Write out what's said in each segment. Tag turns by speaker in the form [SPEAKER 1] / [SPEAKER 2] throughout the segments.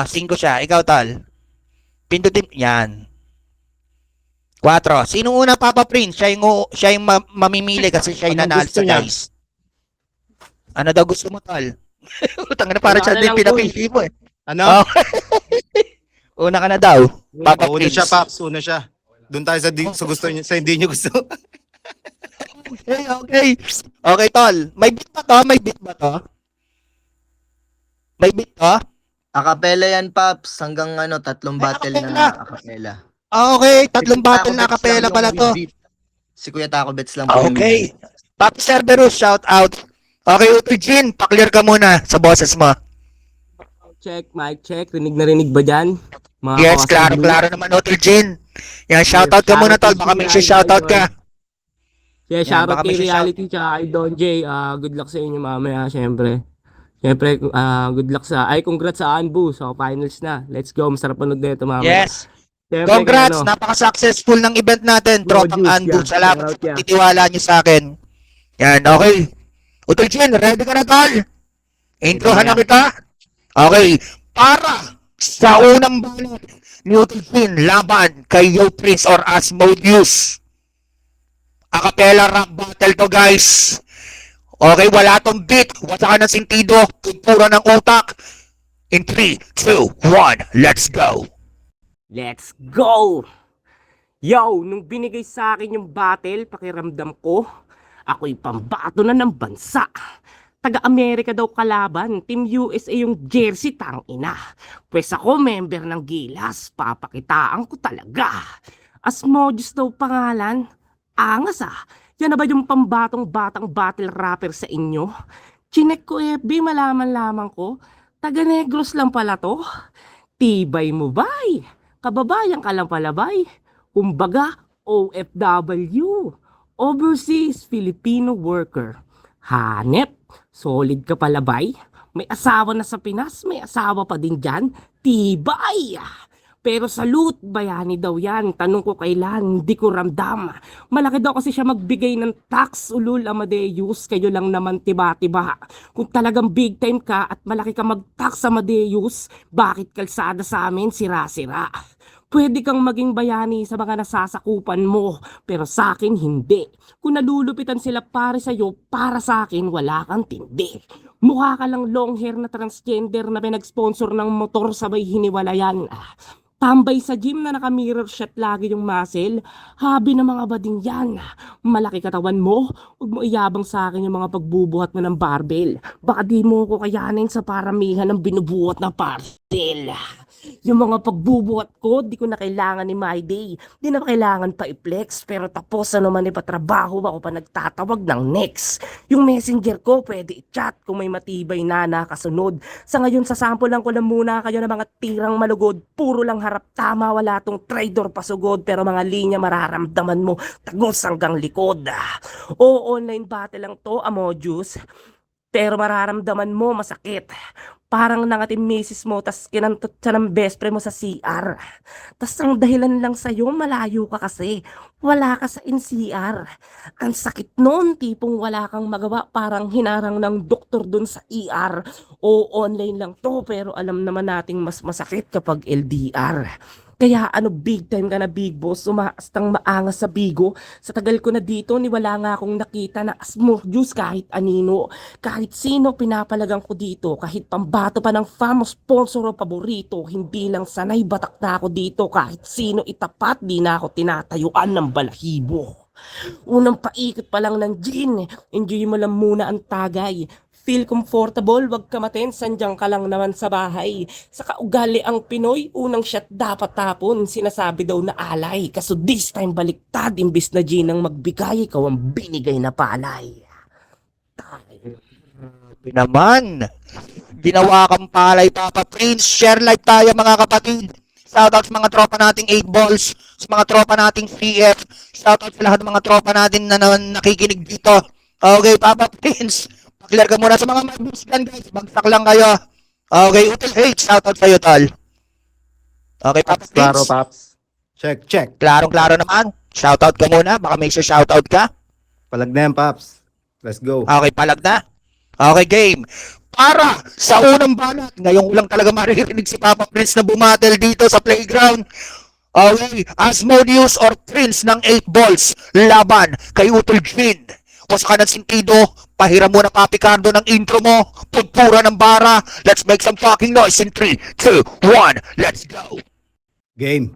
[SPEAKER 1] 5 siya. Ikaw, tol. Pindutin. Yan. 4. Sino una, Papa Prince? Siya yung mamimili kasi siya yung
[SPEAKER 2] Anong
[SPEAKER 1] nanalo
[SPEAKER 2] gusto
[SPEAKER 1] sa
[SPEAKER 2] niya?
[SPEAKER 1] dice. Ano daw gusto mo, tol? Utang na para
[SPEAKER 2] Una ka
[SPEAKER 1] siya
[SPEAKER 2] na
[SPEAKER 1] din
[SPEAKER 2] lang,
[SPEAKER 1] pinapili mo eh.
[SPEAKER 3] Ano?
[SPEAKER 1] Oh. Una ka na daw. Papa
[SPEAKER 3] Una siya,
[SPEAKER 1] Prince.
[SPEAKER 3] Paps. Una siya. Doon tayo sa gusto niya, sa hindi niyo gusto.
[SPEAKER 1] Okay, okay. Okay, tol. May beat ba to? May beat ba to? May beat to?
[SPEAKER 4] Acapella yan, Paps. Hanggang 3 battle
[SPEAKER 1] acapella.
[SPEAKER 4] na acapella.
[SPEAKER 1] Okay, 3
[SPEAKER 4] Si
[SPEAKER 1] battle na
[SPEAKER 4] Taco Bets
[SPEAKER 1] kapela
[SPEAKER 4] lang
[SPEAKER 1] pala
[SPEAKER 4] yung
[SPEAKER 1] to.
[SPEAKER 4] with beat. Si Kuya Taco Bets lang po yung with
[SPEAKER 1] Okay.
[SPEAKER 4] beat.
[SPEAKER 1] Papi Cerberus, shout out. Okay, Utujin, pa-clear ka muna sa boses mo.
[SPEAKER 2] Check, mic check. Rinig na rinig ba dyan? Mga
[SPEAKER 1] Yes,
[SPEAKER 2] kawasan
[SPEAKER 1] klaro,
[SPEAKER 2] blue?
[SPEAKER 1] klaro naman, Utujin. Yan, shout out ka
[SPEAKER 2] Yes,
[SPEAKER 1] muna, tol.
[SPEAKER 2] shoutout
[SPEAKER 1] Baka may
[SPEAKER 2] kay
[SPEAKER 1] shout out ka.
[SPEAKER 2] Yeah,
[SPEAKER 1] Yan,
[SPEAKER 2] shoutout
[SPEAKER 1] baka may
[SPEAKER 2] kay
[SPEAKER 1] shout-
[SPEAKER 2] Reality tsaka kay Don J. Good luck sa inyo mamaya, syempre. Syempre, good luck congrats sa Anbu. So, finals na. Let's go. Masarap panood na ito mamaya.
[SPEAKER 1] Yes.
[SPEAKER 2] Syempre,
[SPEAKER 1] Congrats,
[SPEAKER 2] kay
[SPEAKER 1] napaka-successful ng event natin.
[SPEAKER 2] Bro
[SPEAKER 1] Tropang
[SPEAKER 2] Juice,
[SPEAKER 1] Anbu,
[SPEAKER 2] yeah.
[SPEAKER 1] salamat
[SPEAKER 2] Shoutout,
[SPEAKER 1] sa
[SPEAKER 2] yeah.
[SPEAKER 1] pagtitiwala niyo sa akin. Yan, okay. Utujin, ready ka na, tol? Introhan na kita? Okay, para sa unang banat ni Utujin laban kay Yo Prince or Asmodeus. Acapella rap battle to, guys. Okay, wala tong beat. Wala ka ng sentido. Pura ng utak. In 3, 2, 1, let's go.
[SPEAKER 2] Let's go! Yo, nung binigay sa akin yung battle, pakiramdam ko, ako'y pambato na ng bansa. Taga-Amerika daw kalaban, Team USA yung jersey, tangina. Pwes ako member ng Gilas, papakitaan ko talaga. Asmodeus daw pangalan, angas ah. Yan na ba yung pambatong batang battle rapper sa inyo? Chinek ko FB, malaman-laman ko, taga-Negros lang pala to. Tibay mo bay? Kababayan ka lang pala bay? Kumbaga, OFW, Overseas Filipino Worker. Hanep, solid ka pala bay? May asawa na sa Pinas, may asawa pa din dyan? Tibay! Pero salute, bayani daw yan. Tanong ko kailan, di ko ramdam. Malaki daw kasi siya magbigay ng tax, ulul Amadeus. Kayo lang naman tiba-tiba. Kung talagang big time ka at malaki ka mag-tax Amadeus, bakit kalsada sa amin sira-sira? Pwede kang maging bayani sa mga nasasakupan mo, pero sa akin hindi. Kung nalulupitan sila para sa'yo, para sa akin wala kang tindi. Mukha ka lang long hair na transgender na pinag-sponsor ng motor sabay hiniwalayan. Tambay sa gym na naka-mirror shot lagi yung muscle. Habi ng mga bading yan. Malaki katawan mo. Huwag mo iyabang sa akin yung mga pagbubuhat mo ng barbell. Baka di mo ko kayanin sa paramihan ng binubuhat na parcel. Yung mga pagbubuhat ko, di ko na kailangan ni My Day. Di na kailangan pa i-flex. Pero tapos na naman ipatrabaho ako pa nagtatawag ng next. Yung messenger ko, pwede i-chat kung may matibay na nakasunod. Sa ngayon, sasampulan ko lang muna kayo ng mga tirang malugod. Puro lang harap tama, wala tong traitor pasugod. Pero mga linya mararamdaman mo, tagos hanggang likod. O online battle lang to, Amodius. Pero mararamdaman mo masakit. Parang nangatin misis mo, tas kinantot siya ng best friend mo sa CR. Tas ang dahilan lang sa'yo, malayo ka kasi. Wala ka sa NCR. Ang sakit nun, tipong wala kang magawa, parang hinarang ng doktor dun sa ER. O online lang to, pero alam naman nating mas masakit kapag LDR. Kaya big time ka na big boss, umaastang maangas sa bigo. Sa tagal ko na dito, wala nga akong nakita na Asmodeus kahit anino. Kahit sino pinapalagang ko dito, kahit pambato pa ng famo, sponsor o paborito, hindi lang sanay batak na ako dito. Kahit sino itapat, di na ako tinatayuan ng balahibo. Unang paikot pa lang ng gin, enjoy mo lang muna ang tagay. Feel comfortable, wag ka maten, sandyang ka lang naman sa bahay. Sa kaugali ang Pinoy, unang shot dapat tapon, sinasabi daw na alay. Kaso this time baliktad, imbis na gin ang magbigay, ikaw ang binigay na palay.
[SPEAKER 1] Naman. Ginawa kang palay, Papa Prince. Share live tayo, mga kapatid. Shoutout sa mga tropa nating 8 balls, sa mga tropa nating 3F. Shoutout sa lahat ng mga tropa natin na nakikinig dito. Okay, Papa Prince. Clear ka muna sa mga magbus dyan, guys. Bagsak lang kayo. Okay, Util H. Shoutout sa'yo, tol. Okay, Papa Prince.
[SPEAKER 3] Klaro, Paps. Check, check.
[SPEAKER 1] Klarong-klaro naman. Shoutout ka muna. Baka may shoutout ka.
[SPEAKER 3] Palag na yan, Paps. Let's go.
[SPEAKER 1] Okay, palag na. Okay, game. Para sa unang banat, ngayon ko lang talaga maririnig si Papa Prince na bumatel dito sa playground. Okay, Asmodeus or Prince ng 8 balls, laban kay Utol Jin. O sa kanang sentido, pahiram mo na Papi Cardo ng intro mo, pagpura ng bara, let's make some fucking noise in 3, 2, 1, let's go!
[SPEAKER 5] Game.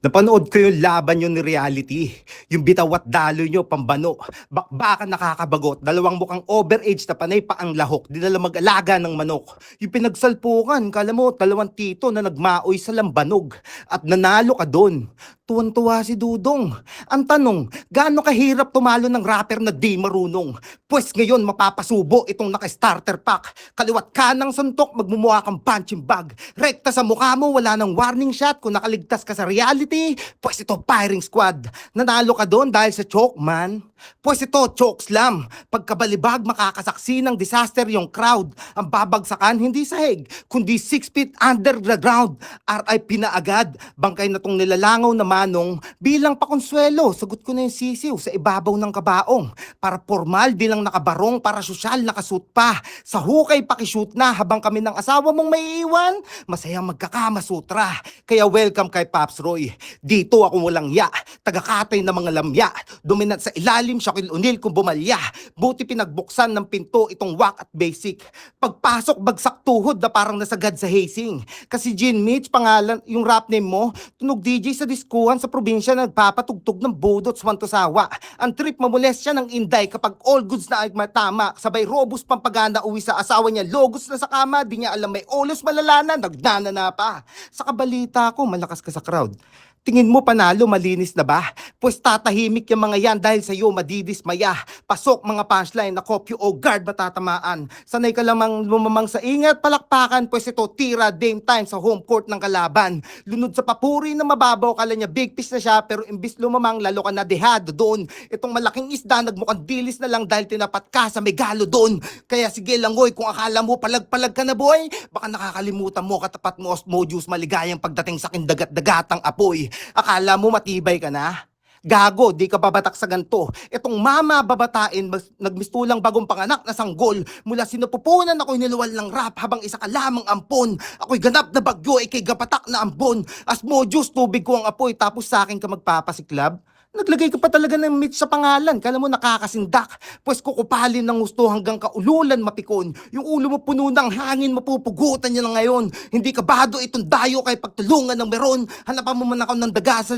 [SPEAKER 5] Napanood ko yung laban yun ni reality. Yung bitaw at daloy nyo, pambano. Bakbakan nakakabagot. Dalawang mukhang overage na panay pa ang lahok. Dinala mag-alaga ng manok. Yung pinagsalpukan, kala mo, dalawang tito na nagmaoy sa lambanog. At nanalo ka doon. Tuwan-tuwa si Dudong. Ang tanong, gaano kahirap tumalo ng rapper na di marunong? Pues ngayon mapapasubo itong naka-starter pack. Kaliwat ka ng suntok, magmumukha kang punching bag. Rekta sa mukha mo, wala ng warning shot. Kung nakaligtas ka sa reality, pues ito firing squad. Nanalo ka doon dahil sa choke, man. Pues ito, choke slam. Pagkabalibag, makakasaksi ng disaster yung crowd. Ang babagsakan, hindi sahig, kundi 6 feet under the ground. RIP na agad. Bangkay na tong nilalangaw na manong. Bilang pakonsuelo, sagot ko na yung sisiw sa ibabaw ng kabaong. Para formal, bilang nakabarong, para sosyal, nakasuit pa. Sa hukay, pakishoot na habang kami ng asawa mong may iwan. Masayang magkakamasutra. Kaya welcome kay Paps Roy. Dito ako walang ya. Tagakatay ng mga lamya. Dominant sa ilalim, Shaquille O'Neal kung bumalya. Buti pinagbuksan ng pinto itong wak at basic. Pagpasok, bagsak tuhod na parang nasagad sa hazing. Kasi Gin Mitch, pangalan, yung rap name mo, tunog DJ sa diskuhan sa probinsya nagpapatugtog ng budot sa Wantosawa. Ang trip mamules siya ng Inday kapag all goods na ay matama. Sabay robust pampagana uwi sa asawa niya. Logos na sa kama, di niya alam may olos malalana, nagnanana pa. Sa kabalita ko, malakas ka sa crowd. Tingin mo panalo, malinis na ba? Pues tatahimik yung mga yan dahil sa'yo madidismaya. Pasok mga punchline na kopyo o guard matatamaan. Sanay ka lamang lumamang sa ingat, palakpakan. Pues ito tira game time sa home court ng kalaban. Lunod sa papuri na mababaw, kala niya big fish na siya. Pero imbis lumamang, lalo ka na dehado doon. Itong malaking isda, nagmukhang dilis na lang dahil tinapat ka sa megalo doon. Kaya sige langoy, kung akala mo palag-palag ka na boy, baka nakakalimutan mo katapat mo Osmodeus maligayang pagdating sa kindagat-dagatang apoy. Akala mo matibay ka na? Gago, di ka babatak sa ganto. Itong mama babatain, nagmistulang bagong panganak na sanggol. Mula sinupupunan ako'y niluwal ng rap habang isa ka lamang ampon. Ako'y ganap na bagyo, ikay gapatak na ambon. Asmodeus, tubig ko ang apoy, tapos sa akin ka magpapasiklab? Naglagay ka pa talaga ng Mitch sa pangalan. Kala mo nakakasindak. Pues kukupalin ng gusto hanggang kaululan mapikon. Yung ulo mo puno ng hangin, mapupugutan niya na ngayon. Hindi ka bado itong dayo kay pagtulungan ng meron. Hanapan mo man ako ng daga sa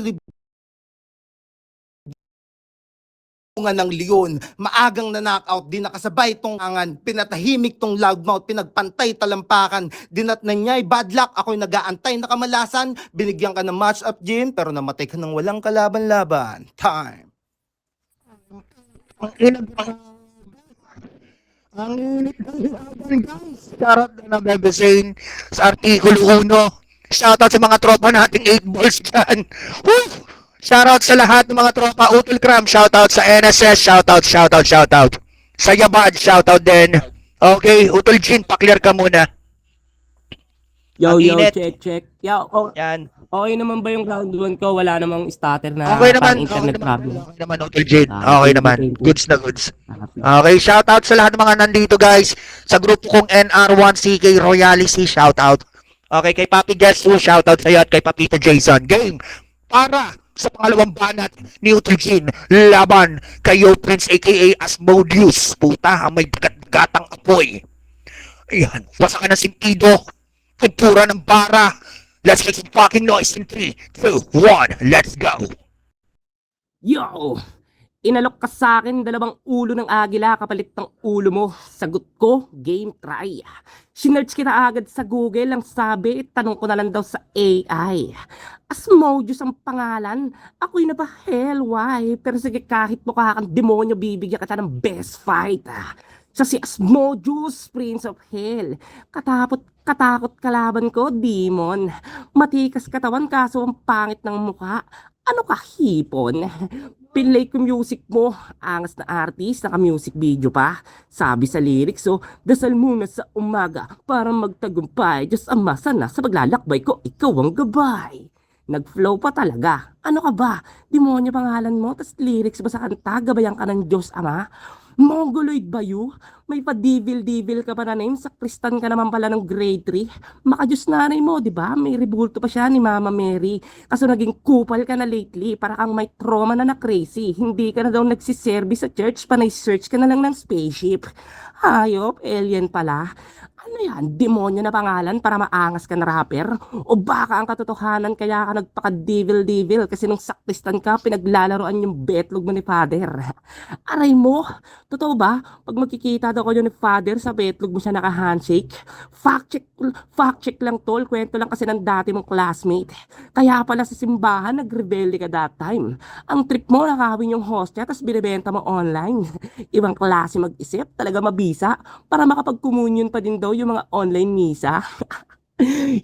[SPEAKER 5] ng leon. Maagang na knockout, di nakasabay tong angan, pinatahimik tong loudmouth, pinagpantay talampakan, dinat na niya'y bad luck, ako'y nagaantay na kamalasan, binigyan ka ng match up Jin, pero namatay ka ng walang kalaban-laban. Time.
[SPEAKER 1] Ang init ng laban, guys. Shoutout na ng Bebe Zane sa Artikulo 1. Shoutout sa mga tropa nating 8 balls dyan. Woo! Shoutout sa lahat ng mga tropa. Utol Cram, shoutout sa NSS. Shoutout. Sa Yabad, shoutout din. Okay, Utol Jin, pa-clear ka muna.
[SPEAKER 2] Yo,
[SPEAKER 1] Ang init.
[SPEAKER 2] check. Yo,
[SPEAKER 1] Yan.
[SPEAKER 2] okay naman ba yung round 1 ko? Wala namang starter na
[SPEAKER 1] Okay naman,
[SPEAKER 2] internet problem.
[SPEAKER 1] Okay naman, Utol Jin.
[SPEAKER 2] Ah,
[SPEAKER 1] Okay
[SPEAKER 2] thank you,
[SPEAKER 1] naman.
[SPEAKER 2] thank you.
[SPEAKER 1] Goods na goods. Okay, shoutout sa lahat ng mga nandito, guys. Sa grupo kong NR1CK Royalty, shoutout. Okay, kay Papi Gesu, shoutout sa iyo at kay Papito Jason. Game para sa pangalawang banat ni Utol laban kay Yo Prince aka Asmodeus. Puta, ang may gatang apoy. Ayan, basa ka ng sentido. Pagpura ng bara. Let's make some fucking noise in 3, 2, 1, let's go.
[SPEAKER 2] Yo! Inalok ka sa akin 2 ulo ng agila kapalit ng ulo mo. Sagot ko, game try. Sinearch kita agad sa Google, ang sabi, tanong ko na lang daw sa AI. Asmodeus ang pangalan, ako'y na ba hell why? Pero sige kahit mukha kang demonyo, bibigyan kita ng best fight. Siya si Asmodeus, Prince of Hell. Katakot kalaban ko, demon. Matikas katawan kaso ang pangit ng mukha. Ano ka, hipon? Pinlay ko music mo. Angas na artist, naka-music video pa. Sabi sa lyrics, dasal muna sa umaga para magtagumpay. Diyos Ama, sana sa paglalakbay ko, ikaw ang gabay. Nag-flow pa talaga. Ano ka ba? Demonyo pangalan mo, tas lyrics ba sa kanta? Gabayan ka ng Diyos Ama? Mongoloid ba you? May pa-divil-divil ka pa na name, sakristan ka naman pala ng grade 3. Makajus nanay mo, di ba? May rebulto pa siya ni Mama Mary. Kaso naging kupal ka na lately, para kang may trauma na crazy. Hindi ka na daw nagsiservice sa church, panay search ka na lang ng spaceship. Hayop, alien pala. Ano yan, demonyo na pangalan para maangas ka na rapper? O baka ang katotohanan kaya ka nagpaka-devil-devil kasi nung sakristan ka, pinaglalaroan yung betlog mo ni father. Aray mo, totoo ba? Pag magkikita daw kayo ni father sa betlog mo siya naka-handshake? Fact check lang tol, kwento lang kasi ng dati mong classmate. Kaya pala sa simbahan, nagrebelde ka that time. Ang trip mo, nakawin yung hostya, tapos binibenta mo online. Ibang klase mag-isip, talaga mabisa, para makapag-communion pa din daw yung mga online misa.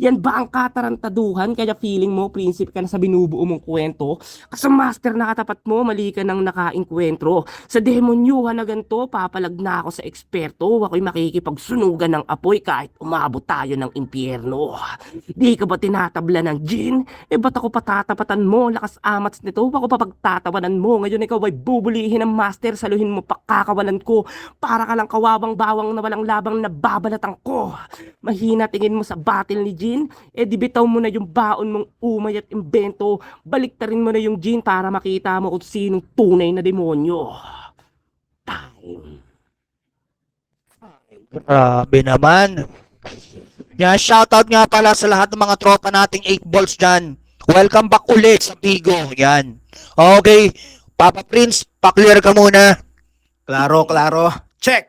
[SPEAKER 2] Yan ba ang katarantaduhan kaya feeling mo prinsip ka na sa binubuo mong kwento? Kasi master na katapat mo, mali ka nang nakainkwentro. Sa demonyuhan na ganito, papalag na ako sa eksperto. Ako'y makikipagsunugan ng apoy kahit umabot tayo ng impyerno. Di ka ba tinatabla ng gin? Eh ba't ako patatapatan mo? Lakas amats nito, ako pa pagtatawanan mo. Ngayon ikaw ay bubulihin ng master, saluhin mo pakakawalan ko. Para ka lang kawawang bawang na walang labang na babalatan ko. Mahina tingin mo sa battle ni Jean, eh di bitaw mo na yung baon mong umay at imbento, baliktarin mo na yung Jean para makita mo kung sinong tunay na demonyo. Time.
[SPEAKER 1] Grabe naman. Yan, shoutout nga pala sa lahat ng mga tropa nating 8 balls dyan. Welcome back ulit sa Bigo. Yan. Okay, Papa Prince, pa-clear ka muna.
[SPEAKER 5] Klaro, check!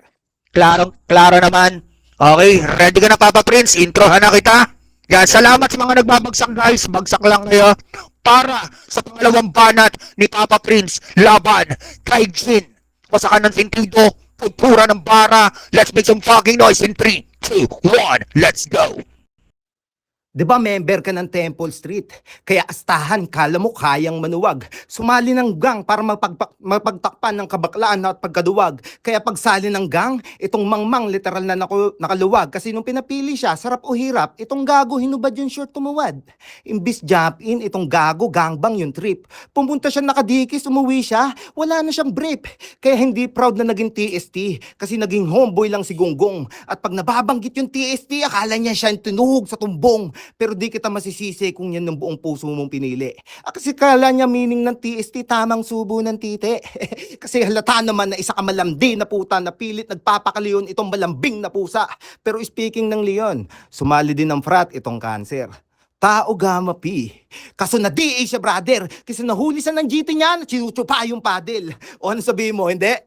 [SPEAKER 1] Klaro naman. Okay, ready ka na Papa Prince? Introhan na kita. Yan, salamat sa mga nagbabagsak guys. Bagsak lang kayo. Para sa pangalawang banat ni Papa Prince, laban kay Jin. Pasakan ng sentido, pupura ng bara. Let's make some fucking noise in 3, 2, 1, let's go.
[SPEAKER 5] 'Di ba member ka ng Temple Street? Kaya astahan, kala mo kayang manuwag. Sumali ng gang para mapagtakpan ng kabaklaan at pagkaduwag. Kaya pagsali ng gang, itong mangmang literal na nakaluwag. Kasi nung pinapili siya, sarap o hirap, itong gago hinubad yung short tumuwad. Imbis jump in, itong gago gangbang yung trip. Pumunta siya nakadikis, umuwi siya, wala na siyang brief. Kaya hindi proud na naging TST. Kasi naging homeboy lang si Gonggong. At pag nababanggit yung TST, akala niya siya yung tinuhog sa tumbong. Pero di kita masisisi kung yan ng buong puso mong pinili. Kasi kala niya meaning ng TST, tamang subo ng tite. Kasi halata naman na isa ka malamdi na puta na pilit nagpapakaleon itong malambing na pusa. Pero speaking ng leon, sumali din ng frat itong cancer. Tao Gamma P. Kaso na DA siya brother. Kasi nahuli sa ng GT niya na chinuchupa yung paddle. O ano sabihin mo? Hindi.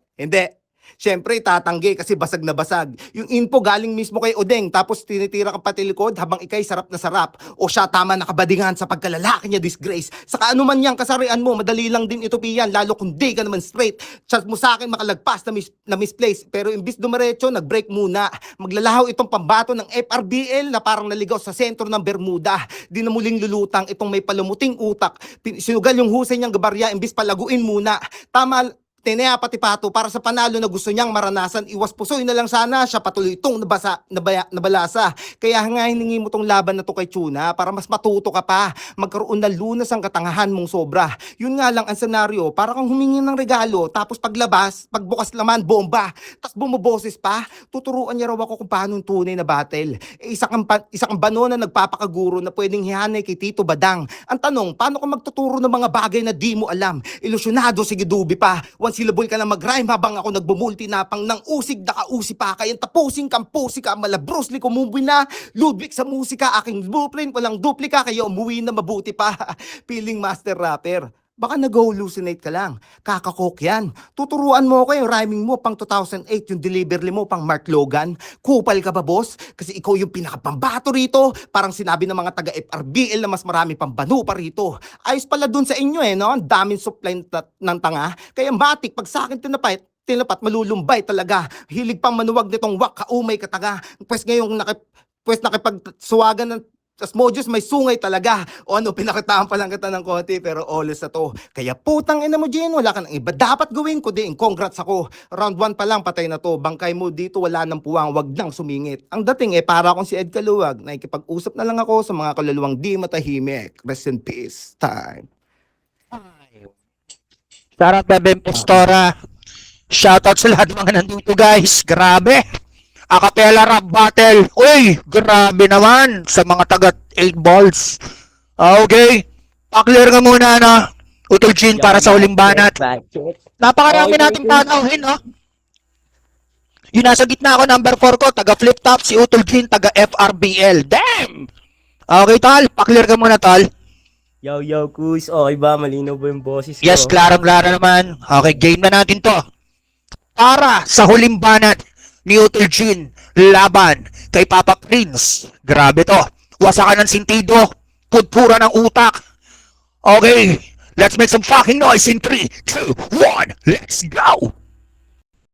[SPEAKER 5] Siyempre, tatanggi kasi basag na basag. Yung info galing mismo kay Odeng tapos tinitira ka pati likod habang ikay sarap na sarap. O siya tama nakabadingan sa pagkalalaki niya disgrace. Saka ano man yang kasarian mo, madali lang din ito piyan lalo kung di ka naman straight. Chat mo sa akin makalagpas na misplace. Pero imbis dumiretso, nag-break muna. Maglalahaw itong pambato ng FRBL na parang naligaw sa sentro ng Bermuda. Di na muling lulutang itong may palumuting utak. Sinugal yung husay niyang gabarya imbis palaguin muna. Tama, tinaya pati pato para sa panalo na gusto niyang maranasan. Iwas pusoy na lang sana siya patuloy itong nabalasa. Kaya nga hiningi mo tong laban na to kay Tuna para mas matuto ka pa. Magkaroon na lunas ang katangahan mong sobra. Yun nga lang ang senaryo, para kang humingi ng regalo tapos pagbukas laman, bomba. Tapos bumuboses pa, tuturuan niya raw ako kung paano tunay na battle. Isa kang bano na nagpapakaguro na pwedeng hihanay kay Tito Badang. Ang tanong, paano ka magtuturo ng mga bagay na di mo alam? Ilusyonado, sige dubi pa. One syllable ka na mag-rhyme habang ako nagbumultinapang ng usig na kausi pa. Kayang tapusing kampusi ka, mala Bruce Lee kumuwi na. Ludwig sa musika, aking blueprint, walang duplika, kaya umuwi na mabuti pa. Feeling master rapper. Baka nag-hallucinate ka lang. Kakakok yan. Tuturuan mo ako yung rhyming mo pang 2008, yung delivery mo pang Mark Logan. Kupal ka ba, boss? Kasi ikaw yung pinakapambato rito. Parang sinabi ng mga taga-FRBL na mas marami pang banu pa rito. Ayos pala dun sa inyo no? Ang daming supply ng tanga. Kaya matik, pag sa akin tinapat, malulumbay talaga. Hilig pang manuwag nitong wak, kaumay kataga. Pwes ngayong nakipagsuwagan ng tas Mojos may sungay talaga. O ano, pinakitaan pa lang kita ng konti pero oles na to. Kaya putang ina mo Jen, wala ka nang iba. Dapat gawin ko din. Congrats ako. Round 1 pa lang patay na to. Bangkay mo dito, wala nang puwang, wag nang sumingit. Ang dating para akong si Ed Kaluwag. Nakikipag-usap na lang ako sa mga kaluluwang di matahimik. Rest in peace. Time.
[SPEAKER 1] Sarap bebe impostora. Shoutout sa lahat ng mga nandito guys. Grabe. Acapella rap battle. Uy, grabe naman sa mga taga 8 balls. Okay. Paklear ka muna na. Utol Chin para sa huling banat. Napakarami nating tanawin, no? Yung nasa gitna ako, number 4 ko, taga flip top, si Utol Chin, taga FRBL. Damn! Okay, Tal. Paklear ka muna, Tal.
[SPEAKER 2] Yo, Kus. Okay ba? Malinaw ba yung boses ko?
[SPEAKER 1] Yes, klarang-klara naman. Okay, game na natin to. Para sa huling banat ni Utol Chin, laban kay Papa Prince. Grabe to. Wasakan ng sintido. Pudpura ng utak. Okay, let's make some fucking noise in 3, 2, 1. Let's go!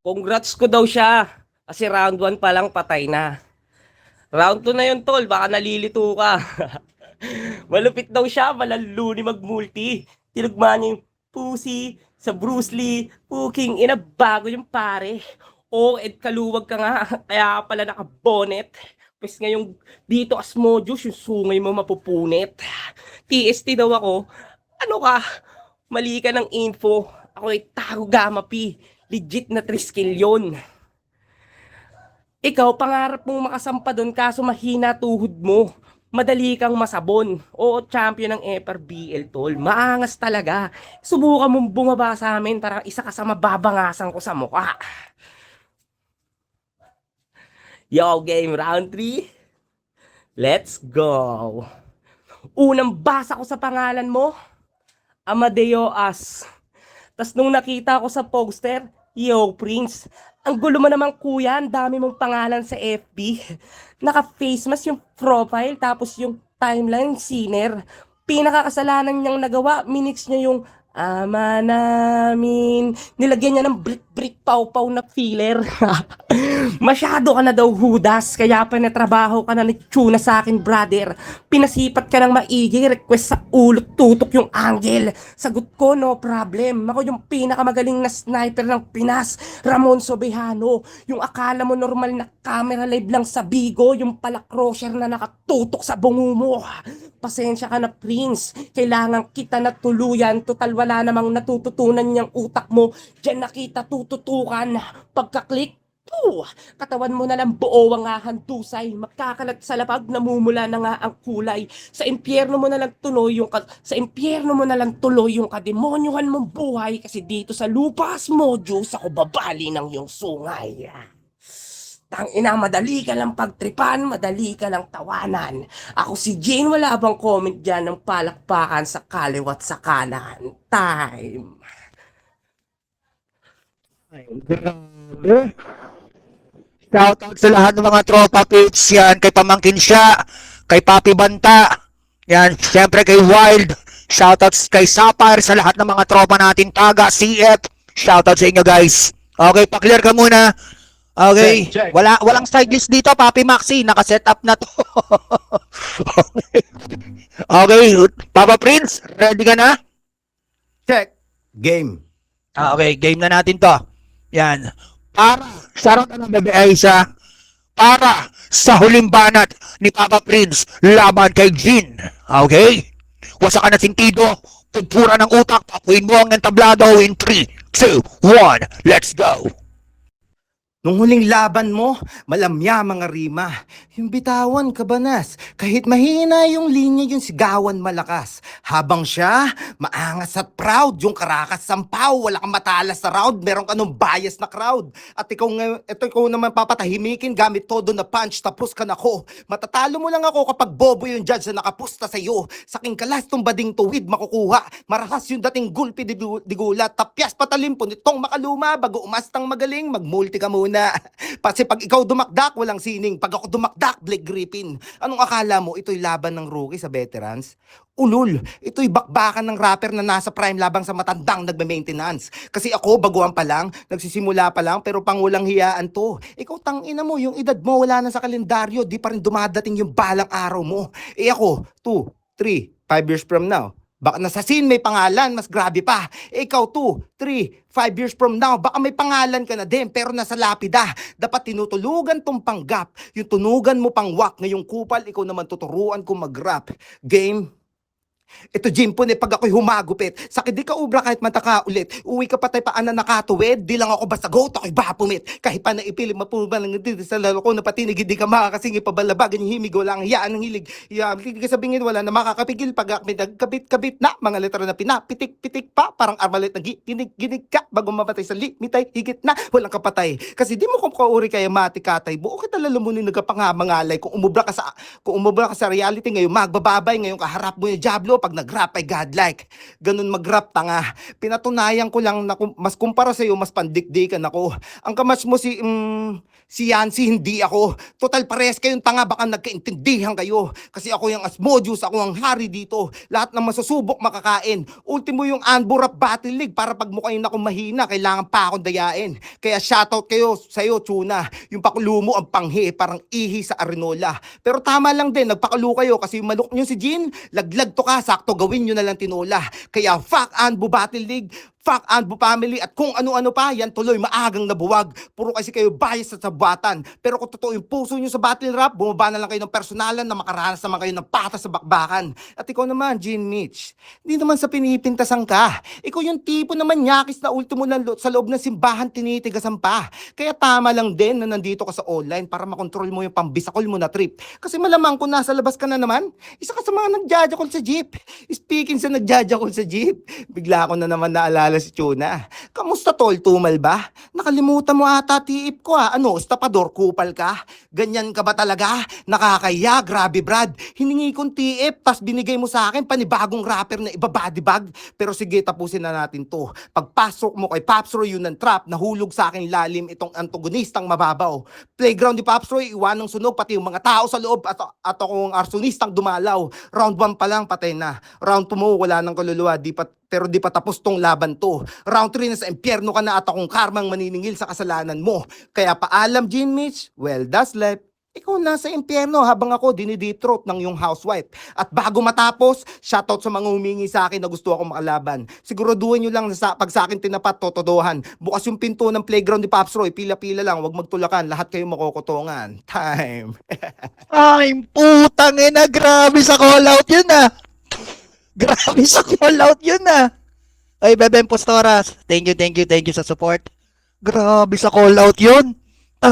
[SPEAKER 2] Congrats ko daw siya. Kasi round 1 pa lang patay na. Round 2 na yun, tol. Baka nalilito ka. Malupit daw siya. Malalo ni mag-multi. Tinugma niya yung pussy sa Bruce Lee. Puking ina, bago yung pare. Oh, Ed, kaluwag ka nga. Kaya pala naka-bonnet. Pwes ngayong dito Asmodius, yung sungay mo mapupunit. TST daw ako. Ano ka? Mali ka ng info. Ako ay Tago Gamma P. Legit na 3 skill yun. Ikaw, pangarap mong makasampa doon kaso mahina tuhod mo. Madali kang masabon. Oo, champion ng FRBL, tol. Maangas talaga. Subukan mong bumaba sa amin para isa ka sa mababangasan ko sa mukha. Yo, game round 3. Let's go. Unang basa ko sa pangalan mo, Amadeo As. Tas nung nakita ko sa poster, yo, Prince. Ang gulo mo naman kuya, ang dami mong pangalan sa FB. Naka-face mask yung profile, tapos yung timeline, sinner. Pinakakasalanan niyang nagawa, minix niya yung ama namin. Nilagyan niya ng brick pau-pau na filler. Masyado ka na daw hudas, kaya pinatrabaho ka na ni Tuna sa akin, brother. Pinasipat ka ng maigi, request sa ulo, tutok yung angle. Sagot ko, no problem. Ako yung pinakamagaling na sniper ng Pinas, Ramon Sobejano. Yung akala mo normal na camera live lang sa Bigo, yung pala crosser na nakatutok sa bungo mo. Pasensya ka na, Prince. Kailangan kita na tuluyan. Total wala namang natututunan niyang utak mo. Diyan nakita tututukan. Pagka-click, katawan mo na lang buo ang ahantusay. Magkakalat sa lapag, namumula na nga ang kulay. Sa impyerno mo na lang tuloy yung sa impyerno mo na lang tuloy yung kademonyohan mong buhay kasi dito sa lupas mo, Diyos, ako babali ng iyong sungay. Tangina, madali ka lang pagtripan, madali ka lang tawanan. Ako si Jane, wala bang comment dyan ng palakpakan sa kaliwat sa kanan? Time.
[SPEAKER 1] Grabe. Shoutout sa lahat ng mga tropa pits yan, kay Pamangkin siya, kay Papi Banta, yan, syempre kay Wild, shoutouts kay Sapar, sa lahat ng mga tropa natin, Taga, CF, shoutout sa inyo guys. Okay, pa-clear ka muna. Okay,
[SPEAKER 5] Check.
[SPEAKER 1] walang side list dito, Papi Maxi, naka-set up na to. Okay, Papa Prince, ready ka na?
[SPEAKER 5] Check. Game.
[SPEAKER 1] Okay, game na natin to. Yan. Para, shoutout na ng Bebe Aisa, para sa huling banat ni Papa Prince laban kay Jin. Okay? Wasakan na sintido, pagpura ng utak, papuin mo ang entablado in 3, 2, 1, let's go!
[SPEAKER 5] Nung huling laban mo, malamya mga rima. Yung bitawan, kabanas. Kahit mahina yung linya, yung sigawan malakas. Habang siya, maangas at proud. Yung karakas sampaw, wala kang matalas na round. Meron ka nung bias na crowd. At ikaw naman papatahimikin gamit todo na punch, tapos ka na ko. Matatalo mo lang ako kapag bobo yung judge na nakapusta sa'yo. Saking kalas tong bading tuwid makukuha. Marahas yung dating gulpi digulat. Tapyas patalimpo nitong makaluma. Bago umastang magaling, magmulti ka muna. Kasi pag ikaw dumakdak, walang sining. Pag ako dumakdak, Blake Griffin. Anong akala mo, ito'y laban ng rookie sa veterans? Ulul, ito'y bakbakan ng rapper na nasa prime labang sa matandang nagme-maintenance. Kasi ako, baguhan pa lang, nagsisimula pa lang, pero pangulang hiyaan to. Ikaw, tangina mo, yung edad mo, wala na sa kalendaryo, di pa rin dumadating yung balang araw mo. Ako, 2, 3, 5 years from now, baka nasa scene may pangalan, mas grabe pa. Ikaw 2, 3, 5 years from now, baka may pangalan ka na din, pero nasa lapida. Dapat tinutulugan tong panggap. Yung tunugan mo pang wak, ngayong kupal, ikaw naman tuturuan kung mag-rap. Game, Ito Jimpon pag ako'y humagupit, sakit di ka ubra kahit mataka ulit. Uwi ka patay paan na nakatuwid, di lang ako basta goat, ako'y bapumit. Kahit pa naipili mapulba lang dito sa lalo ko na patinig, di ka makakasingi pabalabagan yung himig, wala ang hiyaan ng hilig. Hindi ka sabingin, wala na makakapigil pag nagkabit-kabit na, mga letra na pinapitik-pitik pa, parang armalet na ginig ka bago mamatay sa limitay, higit na, walang kapatay. Kasi di mo kung kauri kaya matikatay, buo kita lalamunin nagkapangamangalay, kung umubra ka sa reality ngayon, magbababay ngayon kaharap mo yung Diablo, pag nag-rap ay godlike. Ganun mag-rap tanga. Pinatunayan ko lang na mas kumpara sa'yo, mas pandikdikan ako. Ang kamas mo si Yancy, hindi ako. Total pares kayong tanga, baka nagkaintindihan kayo. Kasi ako yung Asmodeus, ako ang hari dito. Lahat ng masusubok makakain. Ultimo yung Anbo Rap Battle League, para pag mukhain ako mahina, kailangan pa akong dayain. Kaya shoutout kayo sa'yo, Tuna. Yung pakulo mo ang panghi, parang ihi sa arenola. Pero tama lang din, nagpakulo kayo kasi yung manok nyo si Jean, laglag to ka, sakto gawin nyo na lang tinola. Kaya fuck Anbo Battle League, fuck Anbo Family, at kung ano-ano pa, yan tuloy maagang nabuwag. Puro kasi kayo bias sa sabwatan. Pero kung totoo yung puso nyo sa battle rap, bumaba na lang kayo ng personalan na makaranas naman kayo ng patas sa bakbakan. At ikaw naman, Jean Mitch, hindi naman sa pinipintasan ka. Ikaw yung tipo naman nyakis na ultimo sa loob ng simbahan tinitigasan pa. Kaya tama lang din na nandito ka sa online para makontrol mo yung pambisakol mo na trip. Kasi malamang kung nasa labas ka na naman, isa ka sa mga nagjajakol sa jeep. Speaking sa nagjajakol sa jeep, bigla ko na naman naalala si Tuna. Kamusta tol, tumal ba? Nakalimutan mo ata tiip ko ha. Ano, estapador, kupal ka? Ganyan ka ba talaga? Nakakaya, grabe Brad. Hiningi kong tiip, tas binigay mo sa akin panibagong rapper na ibabody bag. Pero sige, tapusin na natin to. Pagpasok mo kay Pops Roy, yun ang trap. Nahulog sa akin lalim itong antagonistang mababaw. Playground ni Pops Roy, iwan ng sunog, pati yung mga tao sa loob at akong arsonistang dumalaw. Round 1 pa lang, patay na. Round 2 mo, wala ng kaluluwa, pero di pa tapos tong laban to. Round 3 na sa impyerno ka na at akong karmang maniningil sa kasalanan mo. Kaya paalam, Jean Mitch, well, that's life. Ikaw nasa impyerno habang ako dinidetroit ng yung housewife. At bago matapos, shoutout sa mga humingi sa akin na gusto akong makalaban. Siguraduhin nyo lang na pag sa akin tinapat, totodohan. Bukas yung pinto ng playground ni Pops Roy, pila-pila lang, wag magtulakan, lahat kayo makokotongan. Time.
[SPEAKER 1] Ay, putang ina, grabe sa call out yun ah. Grabe sa call out yun ah. Ay, Bebe Impostoras, thank you sa support. Grabe sa call out yun.